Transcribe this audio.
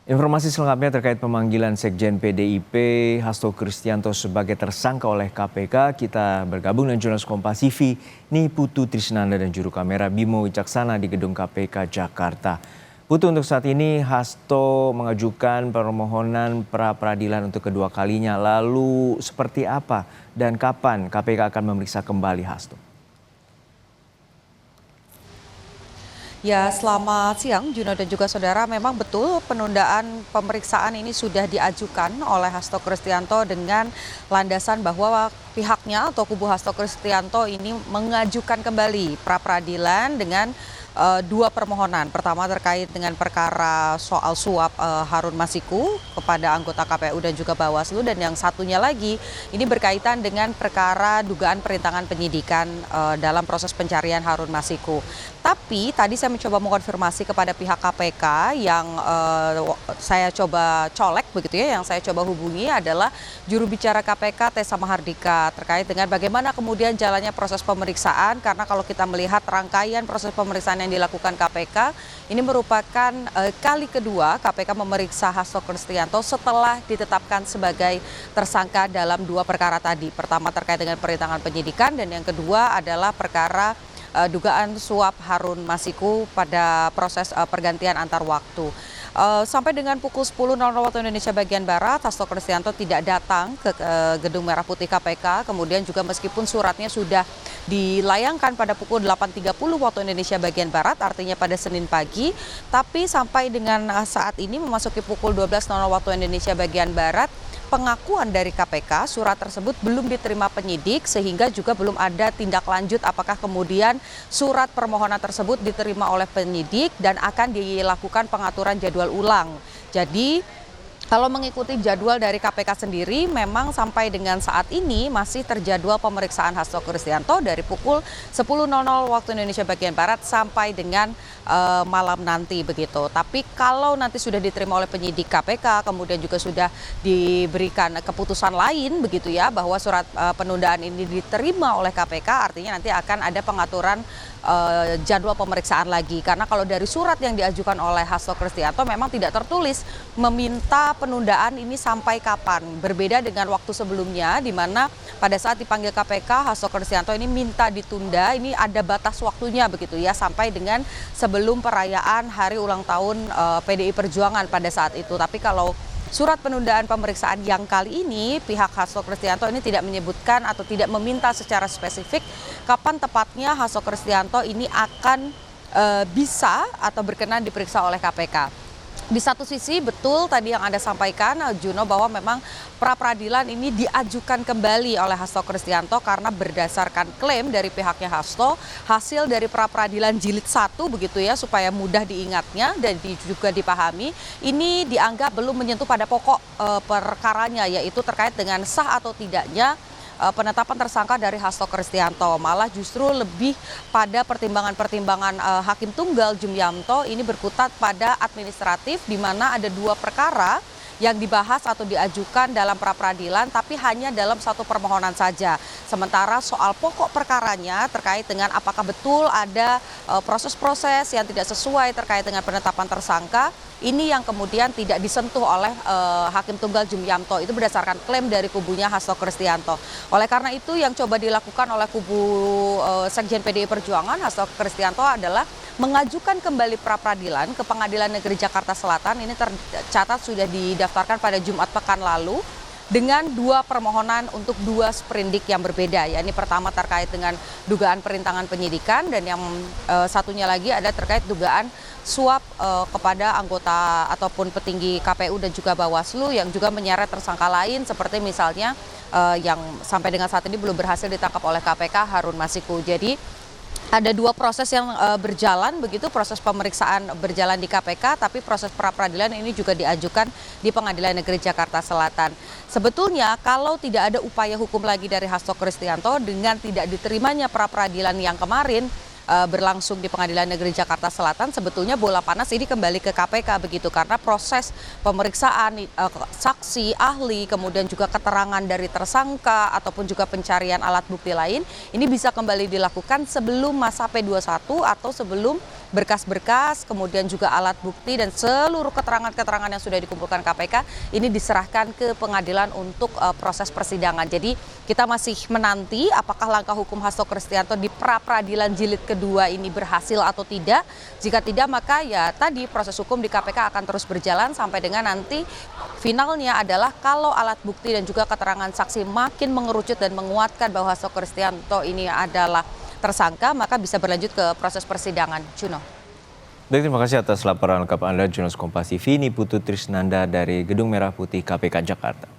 Informasi selengkapnya terkait pemanggilan Sekjen PDIP Hasto Kristianto sebagai tersangka oleh KPK. Kita bergabung dengan jurnalis Kompas TV Niputu Trisnanda dan juru kamera Bimo Wicaksana di gedung KPK Jakarta. Putu, untuk saat ini Hasto mengajukan permohonan pra-peradilan untuk kedua kalinya. Lalu seperti apa dan kapan KPK akan memeriksa kembali Hasto? Ya, selamat siang Juno dan juga saudara. Memang betul penundaan pemeriksaan ini sudah diajukan oleh Hasto Kristianto dengan landasan bahwa pihaknya atau kubu Hasto Kristianto ini mengajukan kembali pra-peradilan dengan dua permohonan. Pertama terkait dengan perkara soal suap Harun Masiku kepada anggota KPU dan juga Bawaslu, dan yang satunya lagi ini berkaitan dengan perkara dugaan perintangan penyidikan dalam proses pencarian Harun Masiku. Tapi tadi saya mencoba mengkonfirmasi kepada pihak KPK yang saya coba colek begitu ya, yang saya coba hubungi adalah juru bicara KPK Tessa Mahardika terkait dengan bagaimana kemudian jalannya proses pemeriksaan, karena kalau kita melihat rangkaian proses pemeriksaan yang dilakukan KPK ini merupakan kali kedua KPK memeriksa Hasto Kristianto setelah ditetapkan sebagai tersangka dalam dua perkara tadi. Pertama terkait dengan perintangan penyidikan dan yang kedua adalah perkara dugaan suap Harun Masiku pada proses pergantian antar waktu. Sampai dengan pukul 10.00 waktu Indonesia bagian Barat, Hasto Kristianto tidak datang ke Gedung Merah Putih KPK. Kemudian juga meskipun suratnya sudah dilayangkan pada pukul 8.30 waktu Indonesia bagian Barat, artinya pada Senin pagi, tapi sampai dengan saat ini memasuki pukul 12.00 waktu Indonesia bagian Barat, pengakuan dari KPK surat tersebut belum diterima penyidik, sehingga juga belum ada tindak lanjut apakah kemudian surat permohonan tersebut diterima oleh penyidik dan akan dilakukan pengaturan jadwal ulang. Jadi kalau mengikuti jadwal dari KPK sendiri, memang sampai dengan saat ini masih terjadwal pemeriksaan Hasto Kristianto dari pukul 10.00 waktu Indonesia bagian Barat sampai dengan malam nanti begitu. Tapi kalau nanti sudah diterima oleh penyidik KPK, kemudian juga sudah diberikan keputusan lain begitu ya, bahwa surat penundaan ini diterima oleh KPK, artinya nanti akan ada pengaturan jadwal pemeriksaan lagi. Karena kalau dari surat yang diajukan oleh Hasto Kristianto memang tidak tertulis meminta penundaan ini sampai kapan. Berbeda dengan waktu sebelumnya di mana pada saat dipanggil KPK Hasto Kristianto ini minta ditunda, ini ada batas waktunya begitu ya, sampai dengan sebelum perayaan hari ulang tahun PDI Perjuangan pada saat itu. Tapi kalau surat penundaan pemeriksaan yang kali ini, pihak Hasto Kristianto ini tidak menyebutkan atau tidak meminta secara spesifik kapan tepatnya Hasto Kristianto ini akan bisa atau berkenan diperiksa oleh KPK. Di satu sisi betul tadi yang Anda sampaikan, Juno, bahwa memang pra-peradilan ini diajukan kembali oleh Hasto Kristianto karena berdasarkan klaim dari pihaknya Hasto, hasil dari pra-peradilan jilid 1 begitu ya, supaya mudah diingatnya dan juga dipahami, ini dianggap belum menyentuh pada pokok perkaranya, yaitu terkait dengan sah atau tidaknya penetapan tersangka dari Hasto Kristianto. Malah justru lebih pada pertimbangan-pertimbangan Hakim Tunggal Jumyanto ini berkutat pada administratif, di mana ada dua perkara yang dibahas atau diajukan dalam pra-peradilan, tapi hanya dalam satu permohonan saja. Sementara soal pokok perkaranya terkait dengan apakah betul ada proses-proses yang tidak sesuai terkait dengan penetapan tersangka, ini yang kemudian tidak disentuh oleh Hakim Tunggal Jumyanto. Itu berdasarkan klaim dari kubunya Hasto Kristianto. Oleh karena itu yang coba dilakukan oleh kubu Sekjen PDI Perjuangan Hasto Kristianto adalah mengajukan kembali pra-peradilan ke Pengadilan Negeri Jakarta Selatan. Ini tercatat sudah didaftarkan pada Jumat pekan lalu dengan dua permohonan untuk dua sprindik yang berbeda. Ya, ini pertama terkait dengan dugaan perintangan penyidikan, dan yang satunya lagi ada terkait dugaan suap kepada anggota ataupun petinggi KPU dan juga Bawaslu yang juga menyeret tersangka lain, seperti misalnya yang sampai dengan saat ini belum berhasil ditangkap oleh KPK, Harun Masiku. Jadi ada dua proses yang berjalan begitu, proses pemeriksaan berjalan di KPK, tapi proses pra-peradilan ini juga diajukan di Pengadilan Negeri Jakarta Selatan. Sebetulnya kalau tidak ada upaya hukum lagi dari Hasto Kristianto dengan tidak diterimanya pra-peradilan yang kemarin, berlangsung di Pengadilan Negeri Jakarta Selatan, sebetulnya bola panas ini kembali ke KPK begitu, karena proses pemeriksaan saksi, ahli, kemudian juga keterangan dari tersangka ataupun juga pencarian alat bukti lain ini bisa kembali dilakukan sebelum masa P21 atau sebelum berkas-berkas, kemudian juga alat bukti dan seluruh keterangan-keterangan yang sudah dikumpulkan KPK ini diserahkan ke pengadilan untuk proses persidangan. Jadi kita masih menanti apakah langkah hukum Hasto Kristianto di pra-peradilan jilid kedua ini berhasil atau tidak. Jika tidak, maka ya tadi proses hukum di KPK akan terus berjalan sampai dengan nanti finalnya adalah kalau alat bukti dan juga keterangan saksi makin mengerucut dan menguatkan bahwa Hasto Kristianto ini adalah tersangka, maka bisa berlanjut ke proses persidangan. Juno. Baik, terima kasih atas laporan lengkap Anda, Jurnalis Kompas TV. Ini Putu Trisnanda dari Gedung Merah Putih KPK Jakarta.